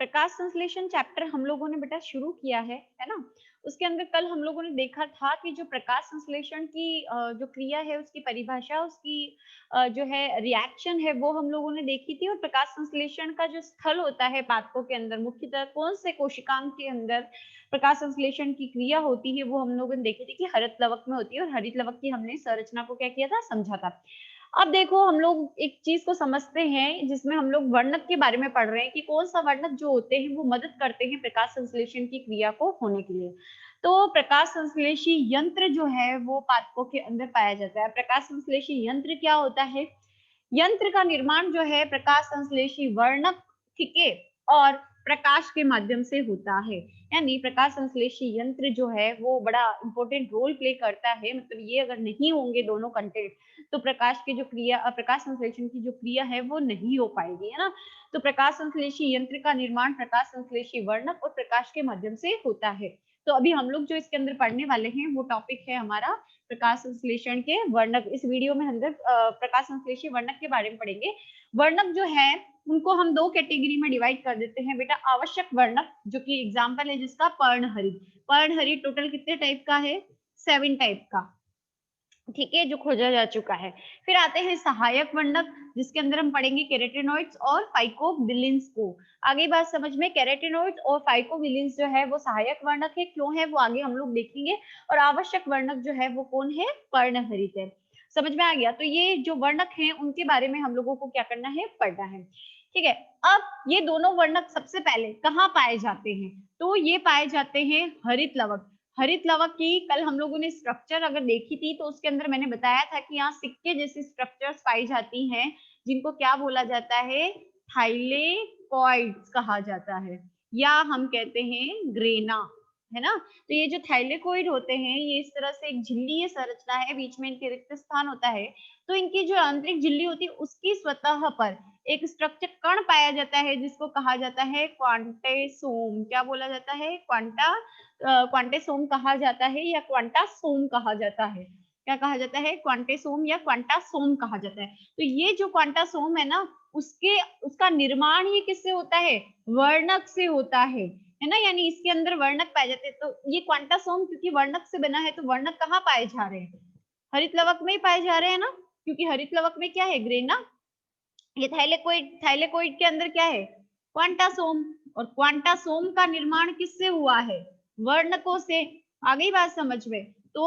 प्रकाश संश्लेषण चैप्टर हम लोगों ने बेटा शुरू किया है ना? उसके अंदर कल हम लोगों ने देखा था कि जो प्रकाश संश्लेषण की जो क्रिया है उसकी परिभाषा, उसकी जो है रिएक्शन है वो हम लोगों ने देखी थी और प्रकाश संश्लेषण का जो स्थल होता है पादपों के अंदर मुख्यतः कौन से कोशिकांग के अंदर प्रकाश संश्लेषण की क्रिया होती है वो हम लोगों ने देखी थी कि हरित लवक में होती है और हरित लवक की हमने संरचना को क्या किया था, समझा था। अब देखो हम लोग एक चीज को समझते हैं जिसमें हम लोग वर्णक के बारे में पढ़ रहे हैं कि कौन सा वर्णक जो होते हैं वो मदद करते हैं प्रकाश संश्लेषण की क्रिया को होने के लिए। तो प्रकाश संश्लेषी यंत्र जो है वो पादपों के अंदर पाया जाता है। प्रकाश संश्लेषी यंत्र क्या होता है? यंत्र का निर्माण जो है प्रकाश संश्लेषी वर्णक, ठीक है, और प्रकाश के माध्यम से होता है। यानी प्रकाश संश्लेषी यंत्र जो है वो बड़ा इंपॉर्टेंट रोल प्ले करता है। मतलब ये अगर नहीं होंगे दोनों कंटेंट तो प्रकाश की जो क्रिया प्रकाश संश्लेषण की जो क्रिया है वो नहीं हो पाएगी, है ना? तो प्रकाश संश्लेषी यंत्र का निर्माण प्रकाश संश्लेषी वर्णक और प्रकाश के माध्यम से होता है। तो अभी हम लोग जो इसके अंदर पढ़ने वाले हैं वो टॉपिक है हमारा प्रकाश संश्लेषण के वर्णक। इस वीडियो में हम प्रकाश संश्लेषी वर्णक के बारे में पढ़ेंगे। वर्णक जो है उनको हम दो कैटेगरी में डिवाइड कर देते हैं बेटा। आवश्यक वर्णक जो कि एग्जाम्पल है जिसका पर्णहरित। पर्णहरित टोटल कितने टाइप का है? 7 टाइप का, ठीक है, जो खोजा जा चुका है। फिर आते हैं सहायक वर्णक जिसके अंदर हम पढ़ेंगे केराटिनॉइड्स और फाइकोबिलिन्स को। आगे बात समझ में, केराटिनॉइड्स और फाइकोबिलिन्स जो है वो सहायक वर्णक है, क्यों है वो आगे हम लोग देखेंगे। और आवश्यक वर्णक जो है वो कौन है? पर्णहरित है। समझ में आ गया? तो ये जो वर्णक हैं उनके बारे में हम लोगों को क्या करना है? पढ़ना है, ठीक है। अब ये दोनों वर्णक सबसे पहले कहाँ पाए जाते हैं? तो ये पाए जाते हैं हरित लवक। हरित लवक की कल हम लोगों ने स्ट्रक्चर अगर देखी थी तो उसके अंदर मैंने बताया था कि यहाँ सिक्के जैसी स्ट्रक्चर्स पाई जाती हैं जिनको क्या बोला जाता है? थाइलेकॉइड्स कहा जाता है, या हम कहते हैं ग्रेना, है ना? तो ये जो थाइलेकॉइड होते हैं ये इस तरह से एक झिल्ली संरचना है, बीच में इनके रिक्त स्थान होता है। तो इनकी जो आंतरिक झिल्ली होती है उसकी सतह पर एक स्ट्रक्चर कण पाया जाता है जिसको कहा जाता है क्वांटेसोम। क्या बोला जाता है? क्वांटेसोम कहा जाता है या क्वांटासोम कहा जाता है। क्या कहा जाता है? क्वांटेसोम या क्वांटासोम कहा जाता है। तो ये जो क्वांटासोम है ना उसके उसका निर्माण ही किससे होता है? वर्णक से होता है ना? यानी इसके अंदर वर्णक पाए जाते हैं। तो ये क्वांटासोम क्योंकि वर्णक से बना है तो वर्णक कहाँ पाए जा रहे हैं? हरित लवक में ही पाए जा रहे हैं ना, क्योंकि हरित लवक में क्या है? ग्रेना। ये थाइलेकोइड के अंदर क्या है? क्वांटासोम। और क्वांटासोम का निर्माण किससे हुआ है? वर्णकों से। आ गई बात समझ में? तो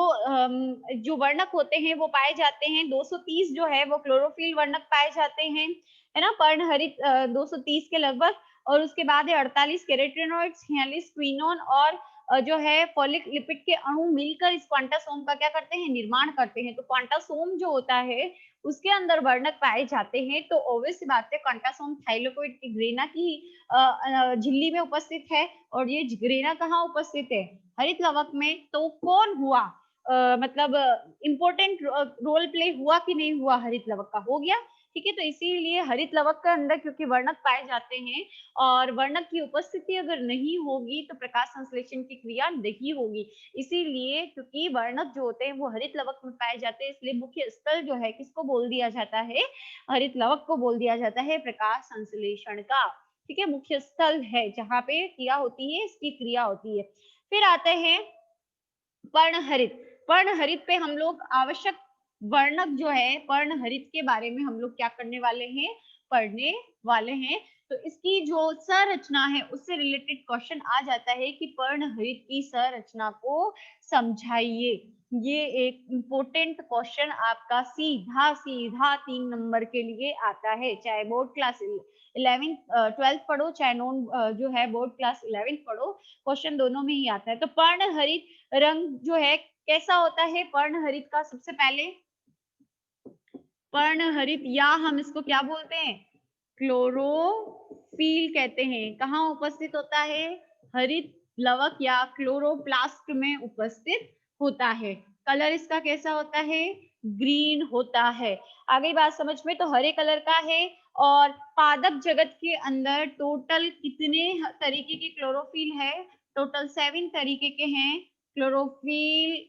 जो वर्णक होते हैं वो पाए जाते हैं 230 जो है वो क्लोरोफिल वर्णक पाए जाते हैं, है ना? पर्णहरित 230 के लगभग। और उसके बाद है 48 केराटिनॉइड्स, 46 क्विनोन और जो है फोलिक लिपिड के अणु मिलकर इस क्वांटासोम का क्या करते हैं? निर्माण करते हैं। तो क्वांटासोम जो होता है उसके अंदर वर्णक पाए जाते हैं। तो ऑब्वियस सी बात है क्वांटासोम थाइलेकोइड की ग्रेना की झिल्ली में उपस्थित है। और ये ग्रेना कहाँ उपस्थित है? हरित लवक में। तो कौन हुआ मतलब इंपॉर्टेंट रोल प्ले हुआ कि नहीं हुआ? हरित लवक का हो गया, ठीक है। तो इसीलिए हरित लवक के अंदर क्योंकि वर्णक पाए जाते हैं और वर्णक की उपस्थिति अगर नहीं होगी तो प्रकाश संश्लेषण की क्रिया नहीं होगी। इसीलिए क्योंकि वर्णक जो होते हैं वो हरित लवक में पाए जाते हैं इसलिए मुख्य स्थल जो है किसको बोल दिया जाता है? हरित लवक को बोल दिया जाता है प्रकाश संश्लेषण का, ठीक है। मुख्य स्थल है जहाँ पे क्रिया होती है, इसकी क्रिया होती है। फिर आते हैं पर्णहरित। पर्णहरित पे हम लोग आवश्यक वर्णक जो है पर्णहरित के बारे में हम लोग क्या करने वाले हैं? पढ़ने वाले हैं। तो इसकी जो संरचना है उससे रिलेटेड क्वेश्चन आ जाता है कि पर्णहरित की संरचना को समझाइए। ये एक इम्पोर्टेंट क्वेश्चन आपका सीधा सीधा 3 नंबर के लिए आता है, चाहे बोर्ड क्लास 11 12 पढ़ो, चाहे नॉन जो है बोर्ड क्लास 11 पढ़ो, क्वेश्चन दोनों में ही आता है। तो पर्णहरित रंग जो है कैसा होता है? पर्णहरित का सबसे पहले पर्णहरित या हम इसको क्या बोलते हैं? क्लोरोफिल कहते हैं। कहाँ उपस्थित होता है? हरित लवक या क्लोरोप्लास्ट में उपस्थित होता है। कलर इसका कैसा होता है? ग्रीन होता है। आ गई बात समझ में? तो हरे कलर का है। और पादप जगत के अंदर टोटल कितने तरीके के क्लोरोफिल है? टोटल 7 तरीके के हैं क्लोरोफिल।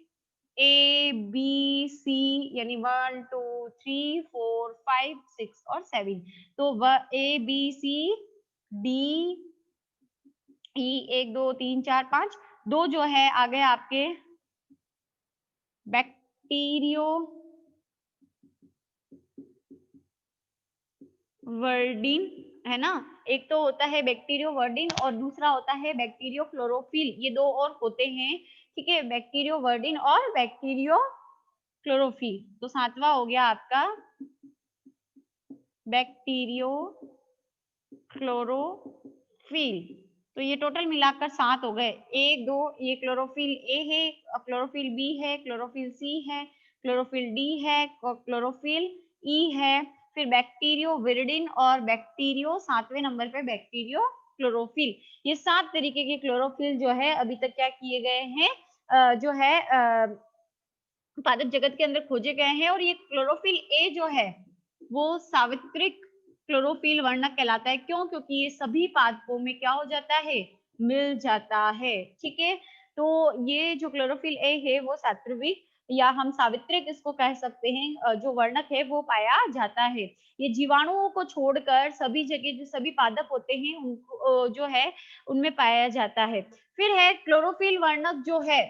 ए बी सी यानी 1 2 3 4 5 6 और 7। तो A B C D E 1 2 3 4 5, 2 जो है आ गए आपके बैक्टीरियो वर्डिन, है ना? एक तो होता है बैक्टीरियो वर्डिन और दूसरा होता है बैक्टीरियो क्लोरोफिल, ये दो और होते हैं, ठीक है? बैक्टीरियो वर्डिन और बैक्टीरियो क्लोरोफिल। तो सातवां हो गया आपका बैक्टीरियो क्लोरोफिल। तो ये टोटल मिलाकर 7 हो गए। 1 2 ये क्लोरोफिल ए है, क्लोरोफिल बी है, क्लोरोफिल सी है, क्लोरोफिल डी है, क्लोरोफिल ई है, फिर बैक्टीरियो विरिडिन और बैक्टीरियो 7वें नंबर पे बैक्टीरियो क्लोरोफिल। ये 7 तरीके के क्लोरोफिल जो है अभी तक क्या किए गए हैं, जो है पादप जगत के अंदर खोजे गए हैं। और ये क्लोरोफिल ए जो है वो सावित्रिक क्लोरोफिल वर्णक कहलाता है। क्यों? क्योंकि ये सभी पादपों में क्या हो जाता है, मिल जाता है, ठीक है? तो ये जो क्लोरोफिल ए है वो सात्विक या हम सावित्रिक इसको कह सकते हैं, जो वर्णक है वो पाया जाता है। ये जीवाणुओं को छोड़कर सभी जगह जो सभी पादप होते हैं उनको जो है उनमें पाया जाता है। फिर है क्लोरोफिल वर्णक जो है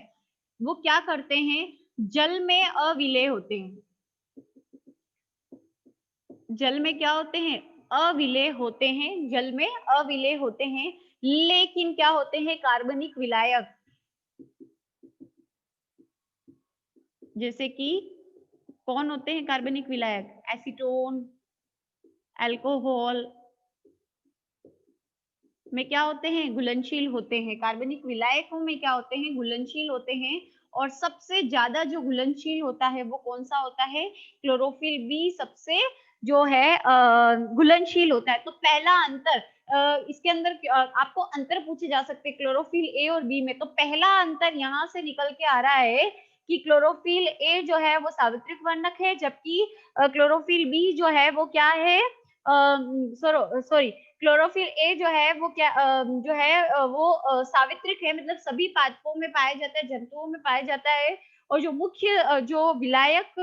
वो क्या करते हैं, जल में अविलेय होते हैं। जल में क्या होते हैं, अविलेय होते हैं, जल में अविलेय होते हैं, लेकिन क्या होते हैं, कार्बनिक विलायक, जैसे कि कौन होते हैं कार्बनिक विलायक, एसीटोन, अल्कोहल में क्या होते हैं, घुलनशील होते हैं। कार्बनिक विलायकों में क्या होते हैं, घुलनशील होते हैं। और सबसे ज्यादा जो घुलनशील होता है वो कौन सा होता है, क्लोरोफिल बी सबसे जो है घुलनशील होता है। तो पहला अंतर इसके अंदर आपको अंतर पूछे जा सकते हैं क्लोरोफिल ए और बी में। तो पहला अंतर यहाँ से निकल के आ रहा है कि क्लोरोफिल ए जो है वो सावित्रिक वर्णक है, जबकि क्लोरोफिल बी जो है वो क्या है, सॉरी, क्लोरोफिल ए जो है वो क्या जो है वो सावित्रिक है, मतलब सभी पादपों में पाया जाता है, जंतुओं में पाया जाता है। और जो मुख्य जो विलायक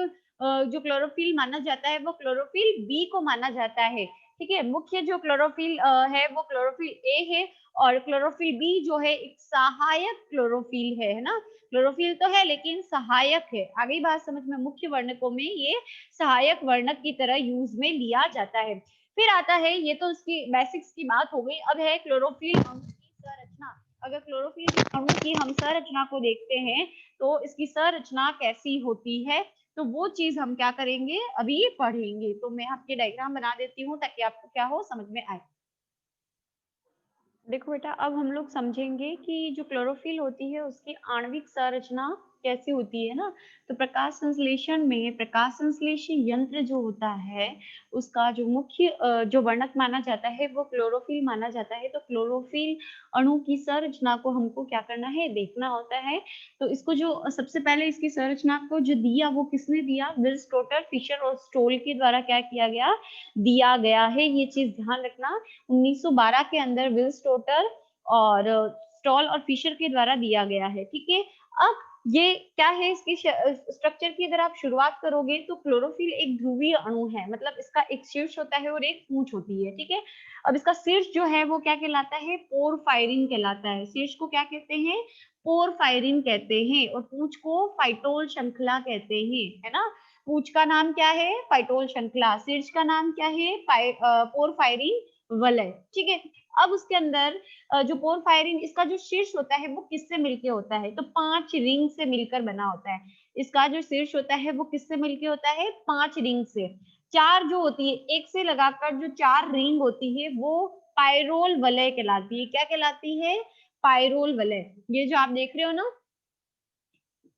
जो क्लोरोफिल माना जाता है वो क्लोरोफिल बी को माना जाता है, ठीक है? मुख्य जो क्लोरोफिल है वो क्लोरोफिल ए है, और क्लोरोफिल बी जो है एक सहायक क्लोरोफिल है ना? क्लोरोफिल तो है लेकिन सहायक है। आगे बात समझ में, मुख्य वर्णकों में ये सहायक वर्णक की तरह यूज में लिया जाता है। फिर आता है, ये तो उसकी बेसिक्स की बात हो गई, अब है क्लोरोफिल अणु की संरचना। अगर क्लोरोफिल अणु की हम संरचना को देखते हैं तो इसकी संरचना कैसी होती है, तो वो चीज हम क्या करेंगे, अभी पढ़ेंगे। तो मैं आपके डायग्राम बना देती हूँ ताकि आपको क्या हो, समझ में आए। देखो बेटा, अब हम लोग समझेंगे कि जो क्लोरोफिल होती है उसकी आणविक संरचना कैसी होती है ना। तो प्रकाश संश्लेषण में प्रकाश संश्लेषण यंत्र जो होता है उसका जो मुख्य जो वर्णक माना जाता है वो क्लोरोफिल माना जाता है। तो क्लोरोफिल अणु की संरचना को हमको क्या करना है, देखना होता है। तो इसको जो सबसे पहले इसकी संरचना को जो दिया वो किसने दिया, विल्स टोटर, फिशर और स्टोल के द्वारा क्या किया गया, दिया गया है। ये चीज ध्यान रखना। 1912 के अंदर विल्स टोटर और स्टॉल और फिशर के द्वारा दिया गया है, ठीक है? अब ये क्या है, इसकी स्ट्रक्चर की अगर आप शुरुआत करोगे तो क्लोरोफिल एक ध्रुवीय अणु है, मतलब इसका एक शीर्ष होता है और एक पूंछ होती है, ठीक है? अब इसका शीर्ष जो है वो क्या कहलाता है, पोरफायरिन कहलाता है। शीर्ष को क्या कहते हैं, पोरफायरिन कहते हैं, और पूंछ को फाइटोल श्रृंखला कहते हैं, है ना? पूंछ का नाम क्या है, फाइटोल श्रृंखला। शीर्ष का नाम क्या है, पोरफायरिन वलय, ठीक है? अब उसके अंदर जो पोरफायरिन, इसका जो शीर्ष होता है वो किससे मिलके होता है, तो 5 रिंग से मिलकर बना होता है। इसका जो शीर्ष होता है वो किससे मिलके होता है, 5 रिंग से। 4 जो होती है, एक से लगाकर जो 4 रिंग होती है वो पायरोल वलय कहलाती है। क्या कहलाती है, पायरोल वलय। ये जो आप देख रहे हो ना,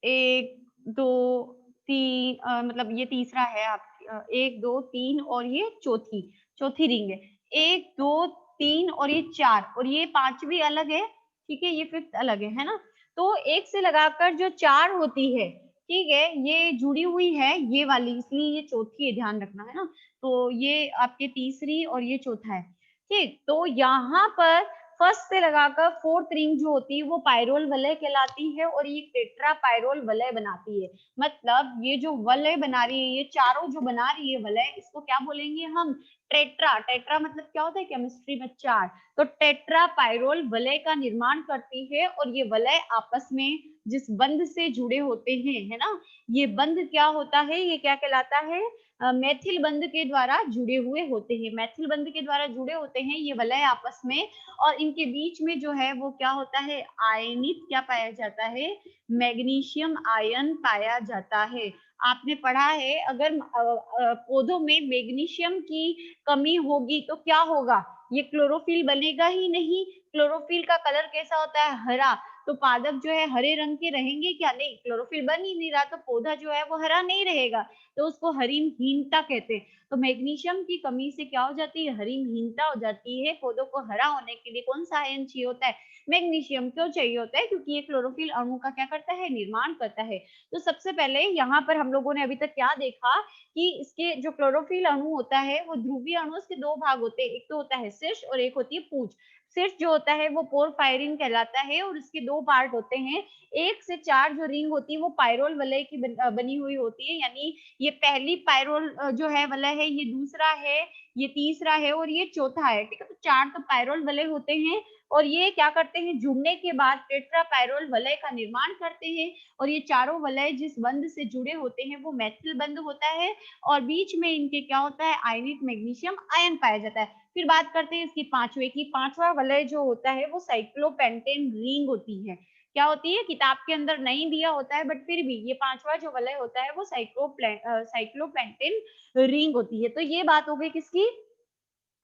1 2 3, मतलब ये तीसरा है आप, 1 2 3 और ये चौथी चौथी रिंग है। 1 2 3 और ये 4 और ये 5वीं अलग है, ठीक है? ये 5th अलग है ना? तो एक से लगाकर जो 4 होती है, ठीक है, ये जुड़ी हुई है ये वाली, इसलिए ये चौथी है, ध्यान रखना, है ना? तो ये आपके तीसरी और ये चौथा है, ठीक? तो यहाँ पर फर्स्ट से लगाकर 4th रिंग जो होती है वो पायरोल वलय कहलाती है, और ये टेट्रा पायरोल वलय बनाती है। मतलब ये जो वलय बना रही है, ये चारों जो बना रही है वलय, इसको क्या बोलेंगे हम, टेट्रा, टेट्रा मतलब क्या होता है केमिस्ट्री में 4, तो टेट्रा पायरोल वलय का निर्माण करती है और ये वलय आपस में जिस बंध से जुड़े होते हैं, है ना, ये बंध क्या होता है, ये क्या कहलाता है, मैथिल बंध के द्वारा जुड़े हुए होते हैं, मैथिल बंध के द्वारा जुड़े होते हैं ये वलय आपस में, और इनके बीच में जो है वो क्या होता है, आयनित क्या पाया जाता है, मैग्नीशियम आयन पाया जाता है। आपने पढ़ा है अगर पौधों में मैग्नीशियम की कमी होगी तो क्या होगा, ये क्लोरोफिल बनेगा ही नहीं। क्लोरोफिल का कलर कैसा होता है, हरा, तो पादप जो है हरे रंग के रहेंगे क्या, नहीं, क्लोरोफिल बन ही नहीं रहा तो पौधा जो है वो हरा नहीं रहेगा, तो उसको हरिमहीनता कहते हैं। तो मैग्नीशियम की कमी से क्या हो जाती है, हरिमहीनता हो जाती है। पौधों को हरा होने के लिए कौन सा आयन चाहिए होता है, मैग्नीशियम। क्यों चाहिए होता है, क्योंकि ये क्लोरोफिल अणु का क्या करता है, निर्माण करता है। तो सबसे पहले यहाँ पर हम लोगों ने अभी तक क्या देखा कि इसके जो क्लोरोफिल अणु होता है वो ध्रुवीय अणु, उसके दो भाग होते हैं, एक तो होता है शीर्ष और एक होती है पूंछ। शीर्ष जो होता है वो पोरफायरिन कहलाता है और इसके दो पार्ट होते हैं, 1 से 4 जो रिंग होती है वो पायरोल वलय की बनी हुई होती है, यानी ये पहली पायरोल जो है वलय है, ये दूसरा है, ये तीसरा है और ये चौथा है, ठीक है। तो 4 तो पायरोल वलय होते हैं और ये क्या करते हैं, जुड़ने के बाद टेट्रा पायरोल वलय का निर्माण करते हैं, और ये चारों वलय जिस बंध से जुड़े होते हैं वो मैथिल बंध होता है, और बीच में इनके क्या होता है, आयनिक मैग्नीशियम आयन पाया जाता है। फिर बात करते हैं इसकी पांचवे की, पांचवा वलय जो होता है वो साइक्लोपेंटेन रिंग होती है। क्या होती है, किताब के अंदर नहीं दिया होता है बट फिर भी ये पांचवा जो वलय होता है वो साइक्लोपेंटेन रिंग होती है। तो ये बात हो गई किसकी,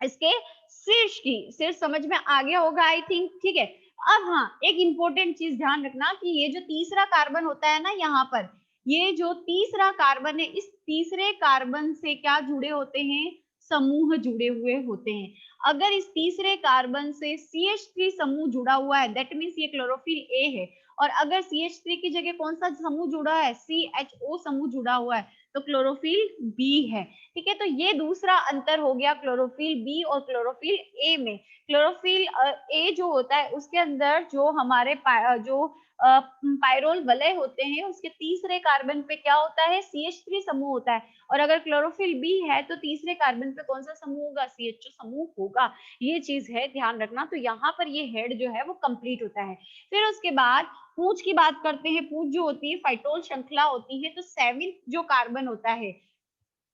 इसके शीर्ष की। शीर्ष समझ में आ गया होगा आई थिंक, ठीक है। अब हाँ, एक इंपॉर्टेंट चीज ध्यान रखना कि ये जो तीसरा कार्बन होता है ना यहाँ पर, ये जो तीसरा कार्बन है, इस तीसरे कार्बन से क्या जुड़े होते हैं, समूह जुड़े हुए होते हैं। अगर इस तीसरे कार्बन से CH3 समूह जुड़ा हुआ है दैट मीन्स ये क्लोरोफिल ए है, और अगर CH3 की जगह कौन सा समूह जुड़ा है, CHO समूह जुड़ा हुआ है, तो क्लोरोफिल बी है, ठीक है। तो ये दूसरा अंतर हो गया क्लोरोफिल बी और क्लोरोफिल ए में। क्लोरोफिल ए जो होता है उसके अंदर जो हमारे जो पायरोल वलय होते हैं उसके तीसरे कार्बन पे क्या होता है, CH3 समूह होता है, और अगर क्लोरोफिल बी है तो तीसरे कार्बन पे कौन सा समूह होगा, CHO समूह होगा। ये चीज है, ध्यान रखना। तो यहाँ पर ये हेड जो है वो कंप्लीट होता है। फिर उसके बाद पूंछ की बात करते हैं। पूंछ जो होती है फाइटोल श्रृंखला होती है, तो 7th जो कार्बन होता है,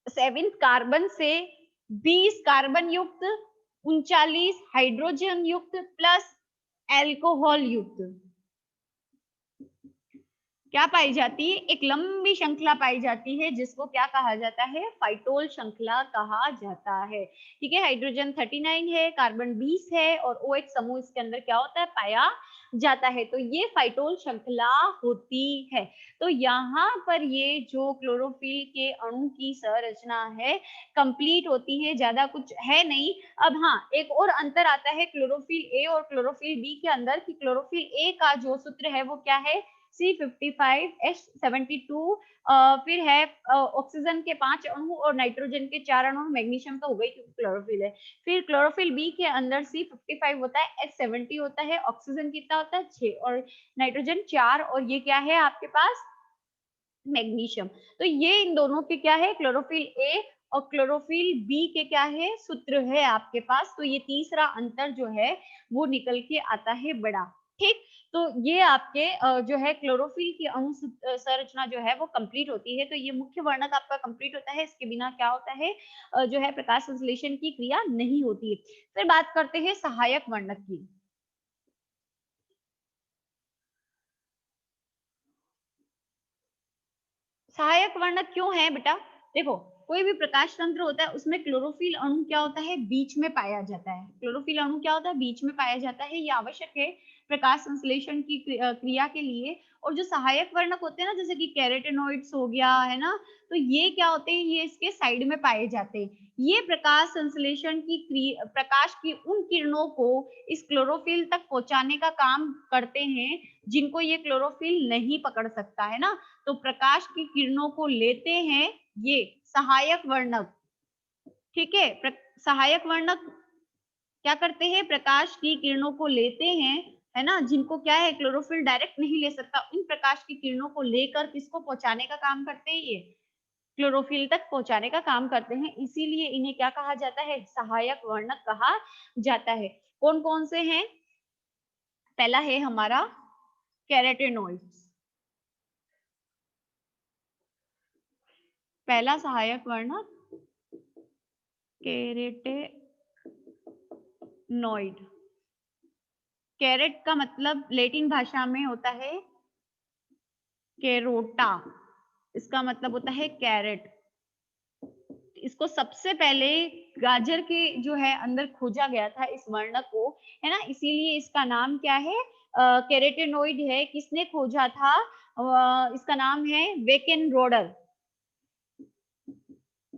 7th कार्बन से 20 कार्बन युक्त, 39 हाइड्रोजन युक्त प्लस एल्कोहल युक्त क्या पाई जाती है, एक लंबी श्रृंखला पाई जाती है जिसको क्या कहा जाता है, फाइटोल श्रृंखला कहा जाता है, ठीक है। हाइड्रोजन 39 है, कार्बन 20 है और OH समूह इसके अंदर क्या होता है, पाया जाता है। तो ये फाइटोल श्रृंखला होती है। तो यहाँ पर ये जो क्लोरोफिल के अणु की संरचना है कंप्लीट होती है, ज्यादा कुछ है नहीं। अब हाँ, एक और अंतर आता है क्लोरोफिल ए और क्लोरोफिल बी के अंदर कि क्लोरोफिल ए का जो सूत्र है वो क्या है, C55H72, फिर है ऑक्सीजन के 5 अणु और नाइट्रोजन के 4 अणु, मैग्नीशियम तो हो गई क्योंकि क्लोरोफिल है। फिर क्लोरोफिल बी के अंदर C55 होता है, H70 होता है, ऑक्सीजन कितना होता है 6 और नाइट्रोजन 4, और ये क्या है आपके पास, मैग्नीशियम। तो ये इन दोनों के क्या है, क्लोरोफिल ए और क्लोरोफिल बी के क्या है, सूत्र है आपके पास। तो ये तीसरा अंतर जो है वो निकल के आता है बड़ा, ठीक। तो ये आपके जो है क्लोरोफिल की अणु संरचना जो है वो कंप्लीट होती है। तो ये मुख्य वर्णक आपका कंप्लीट होता है, इसके बिना क्या होता है, जो है प्रकाश संश्लेषण की क्रिया नहीं होती है। फिर बात करते हैं सहायक वर्णक की। सहायक वर्णक क्यों है बेटा, देखो कोई भी प्रकाश तंत्र होता है उसमें क्लोरोफिल अणु क्या होता है, बीच में पाया जाता है। क्लोरोफिल अणु क्या होता है, बीच में पाया जाता है। ये आवश्यक है प्रकाश संश्लेषण की क्रिया के लिए। और जो सहायक वर्णक होते हैं ना, जैसे कि कैरोटेनॉइड्स हो गया है ना, तो ये क्या होते हैं, ये इसके साइड में पाए जाते हैं। ये प्रकाश संश्लेषण की प्रकाश की उन किरणों को इस क्लोरोफिल तक पहुंचाने का काम करते हैं जिनको ये क्लोरोफिल नहीं पकड़ सकता है ना। तो प्रकाश की किरणों को लेते हैं ये सहायक वर्णक, ठीक है। सहायक वर्णक क्या करते हैं, प्रकाश की किरणों को लेते हैं, है ना, जिनको क्या है क्लोरोफिल डायरेक्ट नहीं ले सकता, इन प्रकाश की किरणों को लेकर किसको पहुंचाने का काम करते हैं ये क्लोरोफिल तक पहुंचाने का काम करते हैं, इसीलिए इन्हें क्या कहा जाता है, सहायक वर्णक कहा जाता है। कौन कौन से हैं? पहला है हमारा कैरोटेनॉइड्स। पहला सहायक वर्णक कैरोटेनॉइड। कैरेट का मतलब लेटिन भाषा में होता है कैरोटा, इसका मतलब होता है कैरेट। इसको सबसे पहले गाजर के जो है अंदर खोजा गया था इस वर्णक को, है ना, इसीलिए इसका नाम क्या है, कैरोटेनॉइड है। किसने खोजा था? इसका नाम है वेकेन रोडर।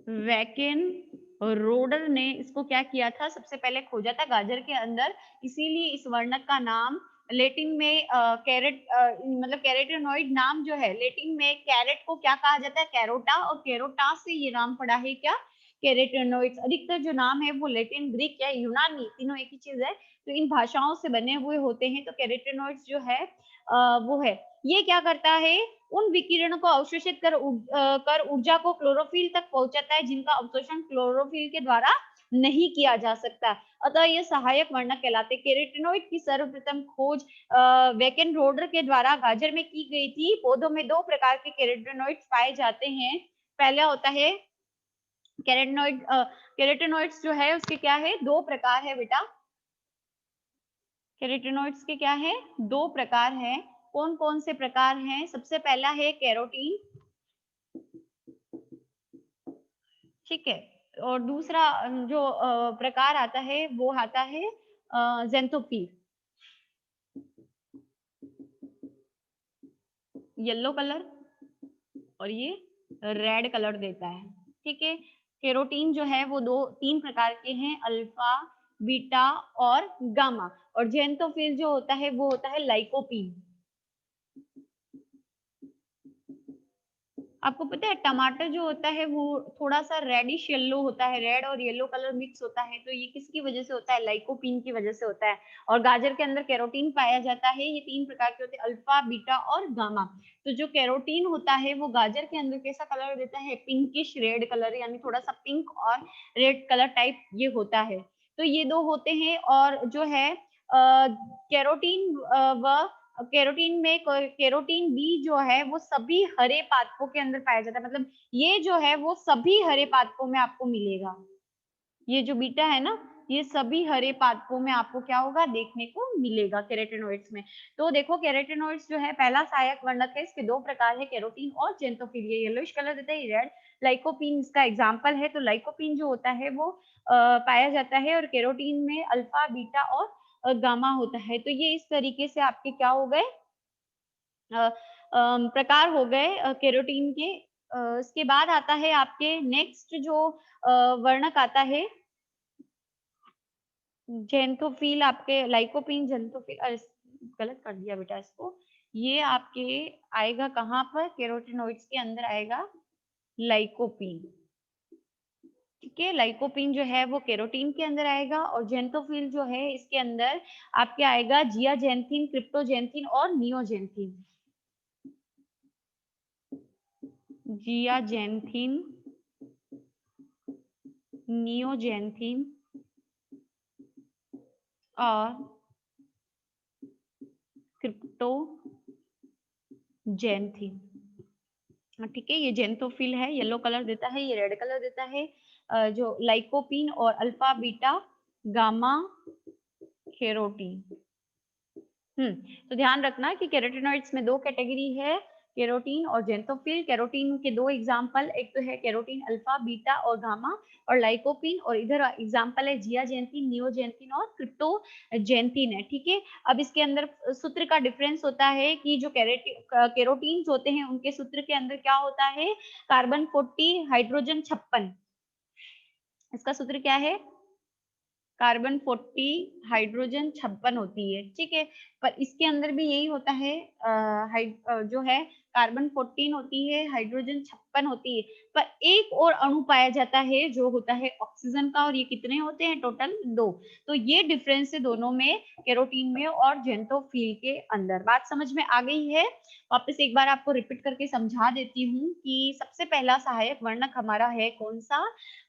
वैकेन रोडर ने इसको क्या किया था, सबसे पहले खोजा था गाजर के अंदर, इसीलिए इस वर्णक का नाम लेटिन में कैरेट मतलब कैरोटेनॉइड नाम जो है, लेटिन में कैरेट को क्या कहा जाता है, कैरोटा, और कैरोटा से ये नाम पड़ा है क्या, कैरोटेनॉइड्स। अधिकतर जो नाम है वो लेटिन, ग्रीक या यूनानी, तीनों एक ही चीज है, तो इन भाषाओं से बने हुए होते हैं। तो कैरोटेनॉइड्स जो है वो है, ये क्या करता है, उन विकिरणों को अवशोषित कर ऊर्जा को क्लोरोफिल तक पहुंचाता है, जिनका अवशोषण क्लोरोफिल के द्वारा नहीं किया जा सकता। अतः ये सहायक वर्णक कहलाते। कैरोटेनॉइड की सर्वप्रथम खोज वेकेन रोडर के द्वारा गाजर में की गई थी। पौधों में दो प्रकार के कैरोटेनॉइड्स पाए जाते हैं। पहला होता है कैरोटेनॉइड, कैरोटेनॉइड्स जो है उसके क्या है, दो प्रकार है बेटा। कैरोटेनॉइड्स के क्या है, दो प्रकार हैं। कौन कौन से प्रकार हैं? सबसे पहला है कैरोटीन, ठीक है, और दूसरा जो प्रकार आता है वो आता है जेंथोफिल। येलो कलर और ये रेड कलर देता है, ठीक है। कैरोटीन जो है वो दो तीन प्रकार के हैं, अल्फा, बीटा और गामा। और जेंथोफिल जो होता है वो होता है लाइकोपीन। आपको पता है टमाटर जो होता है वो थोड़ा सा रेडिश येलो होता है, रेड और येलो कलर मिक्स होता है, तो ये किसकी वजह से होता है, लाइकोपीन की वजह से होता है। और गाजर के अंदर कैरोटीन पाया जाता है, ये तीन प्रकार के होते हैं, अल्फा, बीटा और गामा। तो जो कैरोटीन होता है वो गाजर के अंदर कैसा कलर देता है, पिंकिश रेड कलर, यानी थोड़ा सा पिंक और रेड कलर टाइप ये होता है। तो ये दो होते हैं। और जो है कैरोटीन व कैरोटीन में कैरोटीन बी जो है वो सभी हरे पादपों के अंदर पाया जाता है, मतलब ये जो है वो सभी हरे पादपों में आपको मिलेगा। ये जो बीटा है ना, ये सभी हरे पादपों में आपको क्या होगा, देखने को मिलेगा कैरोटेनॉइड्स में। तो देखो कैरोटेनॉइड्स जो है पहला सहायक वर्णक है, इसके दो प्रकार है, कैरोटीन और जेंथोफिल। ये येलोइश कलर देता है, रेड। लाइकोपीन इसका एग्जाम्पल है। तो लाइकोपीन जो होता है वो पाया जाता है, और कैरोटीन में अल्फा, बीटा और गामा होता है। तो ये इस तरीके से आपके क्या हो गए, प्रकार हो गए कैरोटीन के। इसके बाद आता है आपके नेक्स्ट जो वर्णक आता है जेंथोफिल, आपके लाइकोपीन, जेंथोफिल, गलत कर दिया बेटा इसको। ये आपके आएगा कहाँ पर, कैरोटेनॉइड्स के अंदर आएगा लाइकोपीन, ठीक है। लाइकोपीन जो है वो कैरोटीन के अंदर आएगा, और जेंथोफिल जो है इसके अंदर आपके आएगा जियाजेंथिन, क्रिप्टोजेंथिन और नियोजेंथिन। जियाजेंथिन, नियोजेंथिन और क्रिप्टोजेंथिन, ठीक है। ये जेंथोफिल है, येलो कलर देता है, ये रेड कलर देता है। जो लाइकोपीन और अल्फा, बीटा, गामा, कैरोटीन। तो ध्यान रखना कि कैरोटेनॉइड्स में दो कैटेगरी है, कैरोटीन और जेंथोफिल। कैरोटीन के दो एग्जाम्पल, एक तो है कैरोटीन अल्फा, बीटा और गामा, और लाइकोपीन, और इधर एग्जाम्पल है जियाजेंथिन, नियोजेंथिन और क्रिप्टोजेंथिन है, ठीक है। अब इसके अंदर सूत्र का डिफरेंस होता है कि जो कैरोटीन होते हैं उनके सूत्र के अंदर क्या होता है, कार्बन 40, हाइड्रोजन 56। इसका सूत्र क्या है, कार्बन 40, हाइड्रोजन 56 होती है, ठीक है। पर इसके अंदर भी यही होता है, जो है कार्बन 14 होती है, हाइड्रोजन 56 होती है। पर एक और अणु पाया जाता है जो होता है ऑक्सीजन का, और ये कितने होते हैं टोटल? 2। तो ये डिफरेंस है दोनों में, केरोटीन में और जेंटोफिल के अंदर। बात समझ में आ गई है? वापस एक बार आपको रिपीट करके समझा देती हूँ कि सबसे पहला सहायक वर्णक हमारा है कौन सा?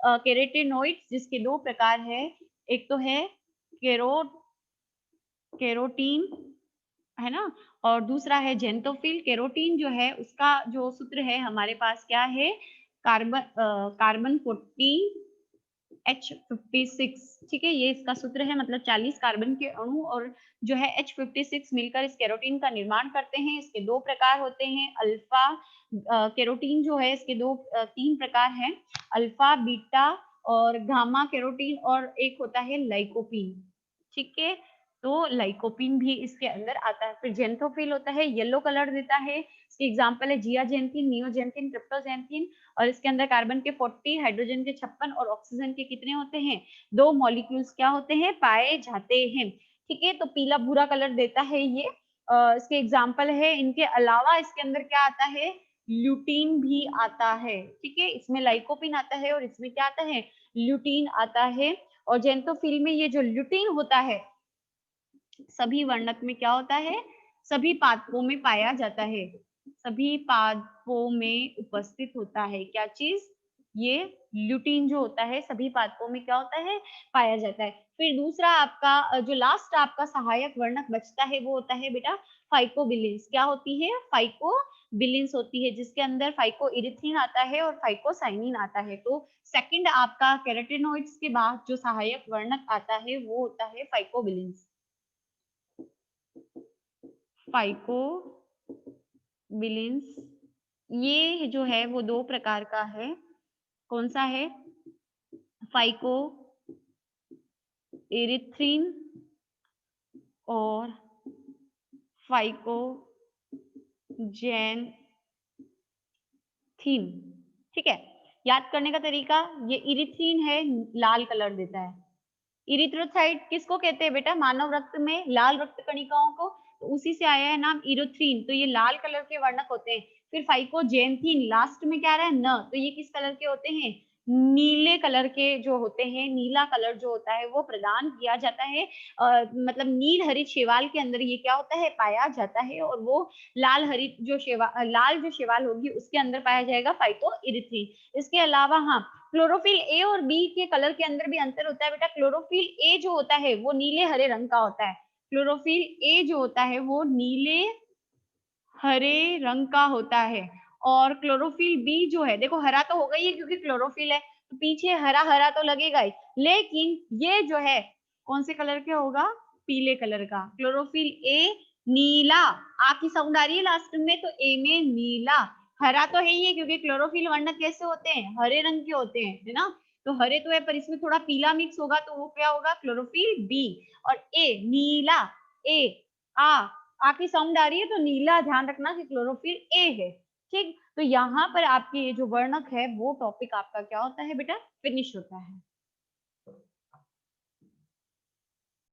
केराटिनोइड्स, जिसके 2 प्रकार है। एक तो है केरो केरोटीन, है ना? और दूसरा है जेंटोफिल। केरोटीन जो है उसका जो सूत्र है हमारे पास क्या है? कार्बन 14 H56, ठीक है। ये इसका सूत्र है, मतलब 40 कार्बन के अणु और जो है H56 मिलकर इस केरोटीन का निर्माण करते हैं। इसके 2 प्रकार होते हैं। अल्फा केरोटीन जो है इसके 3 प्रकार हैं, अल्फा, बीटा और गामा केरोटीन, और एक होता है लाइकोपीन, ठीक है। तो लाइकोपीन भी इसके अंदर आता है। फिर जेंथोफिल होता है, येलो कलर देता है। इसके एग्जांपल है जियाजेंथिन, नियोजेंथिन, ट्रिप्टोजेंथिन, और इसके अंदर कार्बन के 40, हाइड्रोजन के 56 और ऑक्सीजन के कितने होते हैं? 2 मॉलिक्यूल्स क्या होते हैं? पाए जाते हैं, ठीक है। तो पीला भूरा कलर देता है ये। इसके एग्जांपल है। इनके अलावा इसके अंदर क्या आता है? ल्यूटीन भी आता है, ठीक है। इसमें लाइकोपिन आता है और इसमें क्या आता है? ल्यूटीन आता है। और जेंथोफिल में ये जो ल्यूटीन होता है सभी वर्णक में क्या होता है? सभी पादपों में पाया जाता है, सभी पादपों में उपस्थित होता है। क्या चीज? ये ल्यूटीन जो होता है सभी पादपों में क्या होता है? पाया जाता है। फिर दूसरा आपका जो लास्ट आपका सहायक वर्णक बचता है वो होता है बेटा फाइकोबिलिन्स। क्या होती है? फाइकोबिलिन्स होती है, जिसके अंदर फाइकोइरिथ्रिन आता है और फाइकोसाइनिन आता है। तो सेकंड आपका केराटिनोइड्स के बाद जो सहायक वर्णक आता है वो होता है फाइकोबिलिन्स। फाइकोबिलिन्स ये जो है वो 2 प्रकार का है। कौन सा है? फाइको एरिथ्रिन और फाइकोजेनथिन, ठीक है। याद करने का तरीका, ये इरिथ्रिन है, लाल कलर देता है। इरिथ्रोसाइट किसको कहते हैं बेटा? मानव रक्त में लाल रक्त कणिकाओं को, तो उसी से आया है नाम इरिथ्रिन। तो ये लाल कलर के वर्णक होते हैं। फिर फाइकोजेनथिन लास्ट में क्या आ रहा है? न, तो ये किस कलर के होते हैं? नीले कलर के जो होते हैं। नीला कलर जो होता है वो प्रदान किया जाता है, मतलब नील हरित शैवाल के अंदर ये क्या होता है? पाया जाता है। और वो लाल हरित जो लाल जो शैवाल होगी उसके अंदर पाया जाएगा फाइकोइरिथ्रिन। इसके अलावा हाँ, क्लोरोफिल ए और बी के कलर के अंदर भी अंतर होता है बेटा। क्लोरोफिल ए जो होता है वो नीले हरे रंग का होता है। क्लोरोफिल ए जो होता है वो नीले हरे रंग का होता है। और क्लोरोफिल बी जो है, देखो हरा तो होगा ही क्योंकि क्लोरोफिल है, तो पीछे हरा हरा तो लगेगा ही, लेकिन ये जो है कौन से कलर के होगा? पीले कलर का। क्लोरोफिल ए नीला, आ की साउंड आ रही है लास्ट में, तो ए में नीला। हरा तो है ही है क्योंकि क्लोरोफिल वर्णक कैसे होते हैं? हरे रंग के होते हैं, है ना? तो हरे तो है पर इसमें थोड़ा पीला मिक्स होगा, तो वो क्या होगा? Chlorophyll B. और ए नीला, ए आ आ की साउंड आ रही है तो नीला, ध्यान रखना कि क्लोरोफिल ए है, ठीक। तो यहाँ पर आपके ये जो वर्णक है वो टॉपिक आपका क्या होता है बेटा? फिनिश होता है।